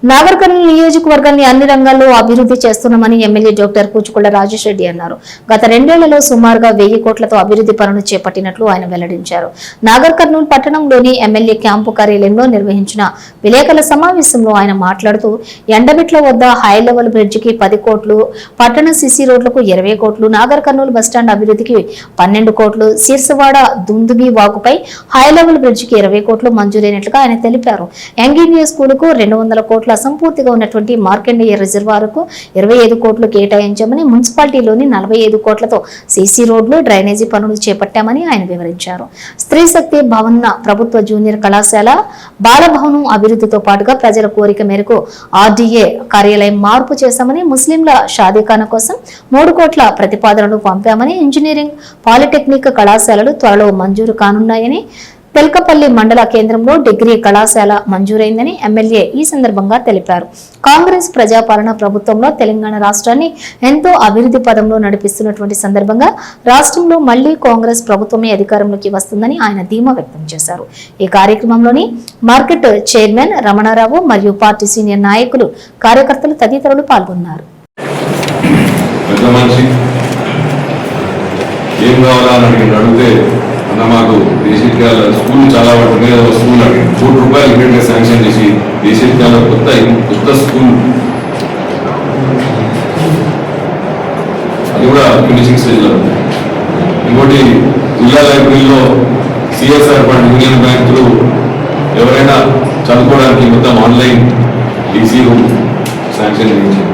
నాగర్ కర్నూలు నియోజకవర్గాన్ని అన్ని రంగాల్లో అభివృద్ధి చేస్తున్నామని ఎమ్మెల్యే డాక్టర్ కూచుకుళ్ల రాజేష్ రెడ్డి అన్నారు. గత 2 ఏళ్లలో సుమారుగా 1000 కోట్లతో అభివృద్ధి పనులు చేపట్టినట్లు ఆయన వెల్లడించారు. నాగర్ కర్నూలు పట్టణంలోని ఎమ్మెల్యే క్యాంపు కార్యాలయంలో నిర్వహించిన విలేకరుల సమావేశంలో ఆయన మాట్లాడుతూ ఎండబిట్ల వద్ద హై లెవెల్ బ్రిడ్జికి 10 కోట్లు, పట్టణ సిసి రోడ్లకు 20 కోట్లు, నాగర్ కర్నూలు బస్టాండ్ అభివృద్ధికి 12 కోట్లు, సీర్సవాడ దుందుబి వాగుపై హై లెవెల్ బ్రిడ్జికి 20 కోట్లు మంజూరైనట్లుగా ఆయన తెలిపారు. యంగ్ ఇండియా స్కూలుకు 200 కోట్ల అసంపూర్తిగా ఉన్నటువంటి మార్కండేయ రిజర్వాయర్కు 25 కోట్లు కేటాయించామని, మున్సిపాలిటీలోని 45 కోట్లతో సీసీ రోడ్లు, డ్రైనేజీ పనులు చేపట్టామని ఆయన వివరించారు. స్త్రీ శక్తి భవన్ ప్రభుత్వ జూనియర్ కళాశాల, బాలభవనం అభివృద్ధితో పాటుగా ప్రజల కోరిక మేరకు ఆర్డీఏ కార్యాలయం మార్పు చేశామని, ముస్లింల షాదీఖానా కోసం 3 కోట్ల ప్రతిపాదనలు పంపామని, ఇంజనీరింగ్, పాలిటెక్నిక్ కళాశాలలు త్వరలో మంజూరు కానున్నాయని, తెల్కపల్లి మండల కేంద్రంలో డిగ్రీ కళాశాల మంజూరైందని ఎమ్మెల్యే ఈ సందర్భంగా తెలిపారు. కాంగ్రెస్ ప్రజాపాలన ప్రభుత్వంలో తెలంగాణ రాష్ట్రాన్ని ఎంతో అభివృద్ధి పదంలో నడిపిస్తున్నటువంటి సందర్భంగా రాష్ట్రంలో మళ్లీ కాంగ్రెస్ ప్రభుత్వమే అధికారంలోకి వస్తుందని ఆయన ధీమా వ్యక్తం చేశారు. ఈ కార్యక్రమంలోని మార్కెట్ చైర్మన్ రమణారావు మరియు పార్టీ సీనియర్ నాయకులు, కార్యకర్తలు తదితరులు పాల్గొన్నారు. మాకు దేశీయాల స్కూల్ చాలా వాటి స్కూల్ అడిగి 1 కోటి రూపాయలు ఇమీడియట్గా శాంక్షన్ చేసి దేశీయాల కొత్త స్కూల్ అది కూడా ఫినిషింగ్ స్టేజ్లో ఉంది. ఇంకోటి జిల్లా లైబ్రరీలో సిఎస్ఆర్ ఫండ్, యూనియన్ బ్యాంకులు ఎవరైనా చదువుకోవడానికి మొత్తం ఆన్లైన్ ఈసీ రూమ్ శాంక్షన్ చేయించారు.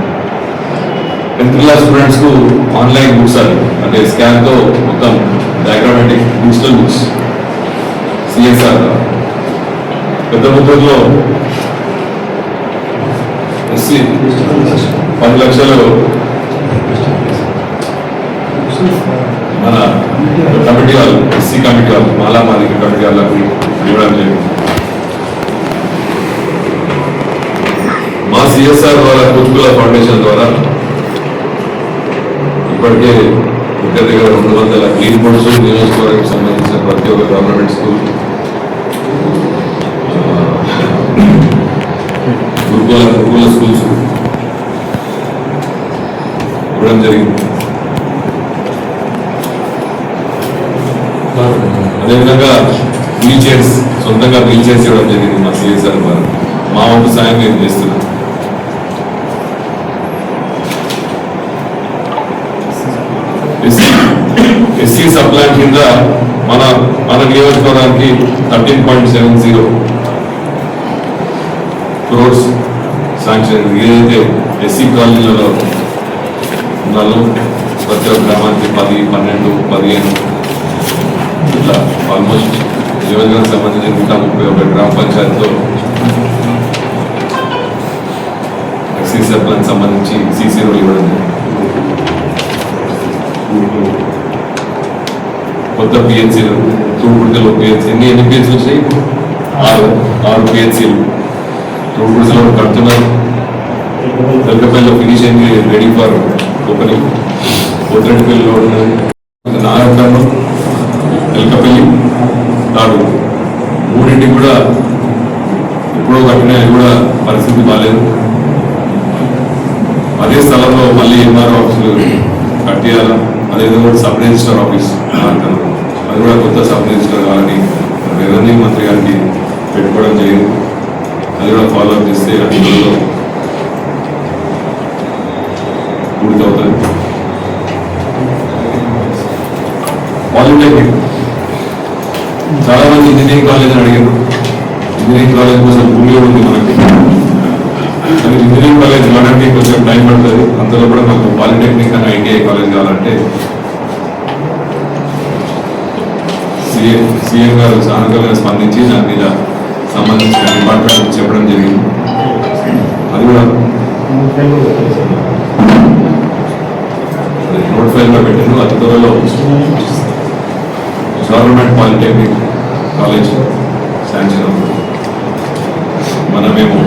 10th క్లాస్ స్టూడెంట్స్ కు ఆన్లైన్ బుక్స్ అంటే స్కాన్ తో మొత్తం డయాగ్రామాటిక్ డిజిటల్ బుక్స్ సిఎస్ఆర్. పెద్దపుత్తూరులో ఎస్సీ 10 లక్షలు మన కమిటీ వాళ్ళు, ఎస్సీ కమిటీ వాళ్ళు, మాలామాదిక కమిటీ వాళ్ళకు ఇవ్వడం జరిగింది. మా సిఎస్ఆర్ ద్వారా, కూచుకుల ఫౌండేషన్ ద్వారా ఇప్పటికే దగ్గర 200 క్లీన్ బోర్డ్స్ నియోజకవర్గానికి సంబంధించిన ప్రతి ఒక్క గవర్నమెంట్ స్కూల్, గురుకుల స్కూల్స్ ఇవ్వడం జరిగింది. అదేవిధంగా వీల్ చైర్స్, సొంతంగా వీల్ చైర్స్ ఇవ్వడం జరిగింది మా సిఎస్ఆర్ ద్వారా. మా వంతు సాయం మేము చేస్తున్నాం. ఎస్సీ సప్లాన్ కింద మన నియోజకవర్గానికి 13.70 క్రోర్స్ శాంక్షన్. ఏదైతే ఎస్సీ కాలనీలలో ఉన్నాలో ప్రతి ఒక్క గ్రామానికి 10, 12, 15 ఇట్లా ఆల్మోస్ట్ నియోజకవర్గానికి సంబంధించిన 131 గ్రామ పంచాయతీలో ఎస్సీ సప్లాన్ సంబంధించి సీసీ రోడ్లు ఇవ్వడం జరిగింది. కొత్త పిహెచ్సీలు, తూర్పుడిలో పిహెచ్సీ ఎన్ని పిహెచ్సీలు వచ్చాయి? 6 పిహెచ్సీలు తూర్పుడిలో కడుతున్నారు. తెల్లపల్లిలో ఫినిష్ అయింది, రెడీ ఫర్ ఓపెనింగ్. పోతిరెడ్డిపల్లిలో ఉన్నది, నాగర్ కర్నూలు, తెల్లపల్లి, తాడు మూడింటికి కూడా ఎప్పుడో కట్టినా కూడా పరిస్థితి బాగాలేదు. అదే స్థలంలో మళ్ళీ ఎంఆర్ఓ ఆఫీసులు కట్టేయాలా. అదేవిధంగా సబ్ రిజిస్టర్ ఆఫీస్ అది కూడా కొత్త సబ్ రిజిస్టర్ కావాలని రెవెన్యూ మంత్రి గారికి పెట్టుకోవడం జరిగింది. అది కూడా ఫాలో అప్ చేస్తే అన్నిలో పూర్తవుతుంది. పాలిటెక్నిక్ చాలా మంది ఇంజనీరింగ్ కాలేజ్ అని అడిగారు. ఇంజనీరింగ్ కాలేజ్ కోసం భూమి ఉంది మనకి, కానీ ఇంజనీరింగ్ కాలేజ్ ఇవ్వడానికి కొంచెం టైం పడుతుంది. అందులో కూడా మాకు పాలిటెక్నిక్ అన్న ఐటీఐ కాలేజ్ కావాలంటే సీఎం గారు సానుకూలంగా స్పందించి దాని మీద సంబంధించిన డిపార్ట్మెంట్ చెప్పడం జరిగింది. అది కూడా నోట్ ఫైల్ లో పెట్టారు. అతి త్వరలో గవర్నమెంట్ పాలిటెక్నిక్ కాలేజ్ శాంక్షన్ అవుతుంది. మేము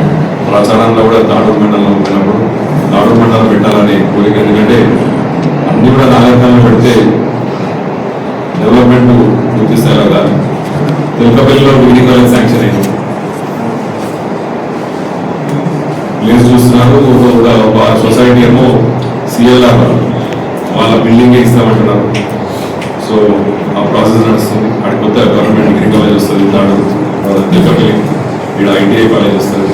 ప్రచారంలో కూడా తాడూరు మండలంలో ఉన్నప్పుడు తాడూరు మండలం పెట్టాలని కోరిక. ఎందుకంటే అన్ని కూడా నాగరికంలో పెడితే డెవలప్మెంట్ పూర్తి స్థాయిలో కాదు. తెల్లపల్లిలో డిగ్రీ కాలేజ్ శాంక్షన్ అయింది. ప్లేస్ చూస్తున్నారు. ఒక సొసైటీ ఏమో సిఎల్ఆర్ వాళ్ళ బిల్డింగే ఇస్తామంటున్నారు. సో ఆ ప్రాసెస్ నడుస్తుంది. అక్కడ కొత్త గవర్నమెంట్ డిగ్రీ కాలేజ్ వస్తుంది, దాడు దగ్గరకి ఇక్కడ ఐటీఐ కాలేజ్ వస్తుంది.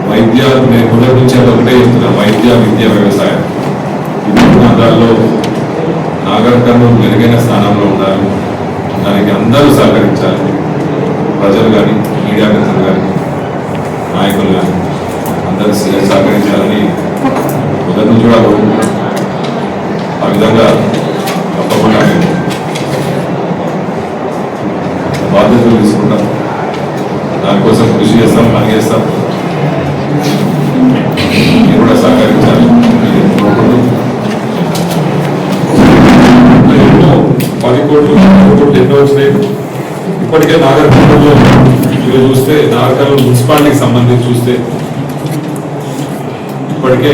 వైద్య నేను మొదటి నుంచి అది ఒకటే చెప్తున్నా, వైద్య విద్య వ్యవసాయం ఈ మూడు రంగాల్లో నాగర్ కర్నూలు మెరుగైన స్థానంలో ఉండాలి. దానికి అందరూ సహకరించాలి. ప్రజలు కానీ, మీడియా మిత్రులు కానీ, నాయకులు కానీ అందరూ సహకరించాలని మొదటి నుంచి కూడా కోరుకుంటున్నాను. ఆ విధంగా తప్పకుండా మేము బాధ్యతలు తీసుకుంటాం. దానికోసం కృషి చేస్తాం, పని చేస్తాం. మీరు కూడా సహకరించాలి. ఎన్నో 10 కోట్లు ఎన్నో వచ్చినాయి. ఇప్పటికే నాగర్ కర్నూలులో మీరు చూస్తే, నాగర్ కర్నూలు మున్సిపాలిటీకి సంబంధించి చూస్తే ఇప్పటికే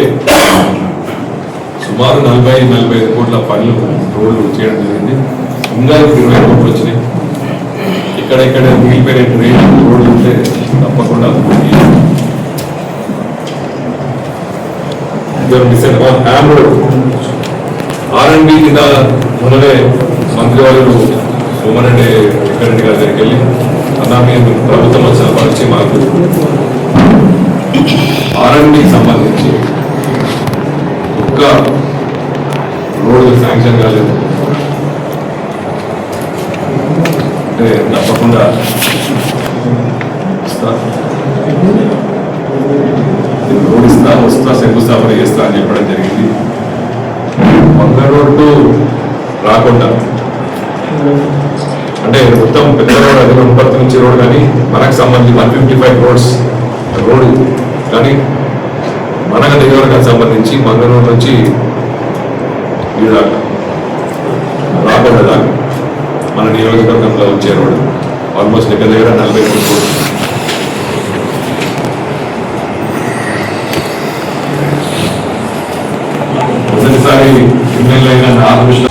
సుమారు 40-45 కోట్ల పనులు రోడ్లు చేయడం జరిగింది. ఇంకా 20 కోట్లు వచ్చినాయి. ఇక్కడ మిగిలిపోయిన ట్రైన్ రోడ్లు ఉంటే తప్పకుండా R&D కింద మొన్ననే మంత్రి వాళ్ళు సోమరెడ్డి వెంకరెడ్డి గారి దగ్గరికి వెళ్ళి అన్నా మీరు ప్రభుత్వం వచ్చిన పరిచయం మాకు R&Dకి సంబంధించి ఒక్క రోడ్డు శాంక్షన్ కాలేదు అంటే తప్పకుండా రోడ్ వస్తా శంకుస్థాపన చేస్తా అని చెప్పడం జరిగింది. వంద రోడ్డు రాకుండా అంటే మొత్తం పెద్ద రోడ్ అది 110 నుంచి రోడ్ కానీ మనకు సంబంధించి 155 రోడ్స్ రోడ్ కానీ మనకు దగ్గరకు సంబంధించి మంగళూరు నుంచి రాకుండా దాకా మన నియోజకవర్గంలో వచ్చే రోడ్ ఆల్మోస్ట్ దగ్గర 40 కోట్లు. మొదటిసారి ఎమ్మెల్యే అయిన నా దృష్టిలో